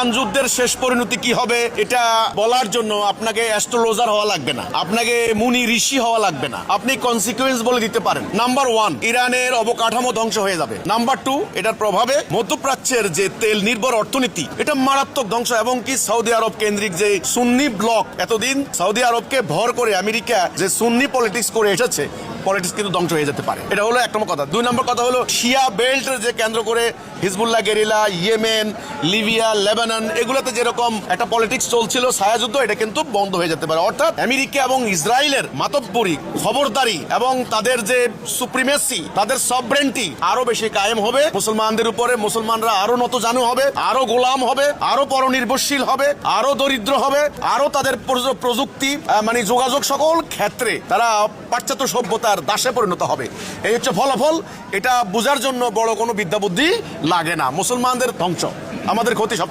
Iran যুদ্ধের শেষ পরিণতি কি হবে এটা বলার জন্য আপনাকে অ্যাস্ট্রোলজার হওয়া লাগবে না, আপনাকে মুনি ঋষি হওয়া লাগবে না, আপনি কনসিকুয়েন্স বলে দিতে পারেন। নাম্বার 1, ইরানের অবকাঠামো ধ্বংস হয়ে যাবে। নাম্বার 2, এটার প্রভাবে মধ্যপ্রাচ্যের যে তেল নির্ভর অর্থনীতি এটা মারাত্মক ধ্বংস, এবং কি সৌদি আরব কেন্দ্রিক যে সুন্নি ব্লক, এতদিন সৌদি আরবকে ভর করে আমেরিকা যে সুন্নি পলিটিক্স করে এসেছে, পলিটিক্স কিন্তু ধ্বংস হয়ে যেতে পারে। এটা হলো 1 নম্বর কথা। 2 নম্বর কথা হলো শিয়া বেল্ট যে কেন্দ্র করে Hezbollah guerrilla, Yemen, Libya, Lebanon, এগুলোতে যেরকম একটা পলিটিক্স চলছিল ছায়াযুদ্ধ, এটা কিন্তু বন্ধ হয়ে যেতে পারে। অর্থাৎ আমেরিকা এবং ইসরায়েলের মাতব্বরি, খবরদারি এবং তাদের যে সুপ্রিমেসি, তাদের সভরেন্টি আরো বেশি কায়েম হবে মুসলমানদের উপরে। মুসলমানরা আরো নতজানু হবে, আরো গোলাম হবে, আরো পরনির্ভরশীল হবে, আরো দরিদ্র হবে, আরো তাদের প্রযুক্তি মানে যোগাযোগ সকল ক্ষেত্রে তারা পাশ্চাত্য সভ্যতার দাসে পরিণত হবে। এই হচ্ছে ফলাফল। এটা বোঝার জন্য বড় কোনো বিদ্যা বুদ্ধি লাগে না। মুসলমানদের ধ্বংস, আমাদের ক্ষতি সব।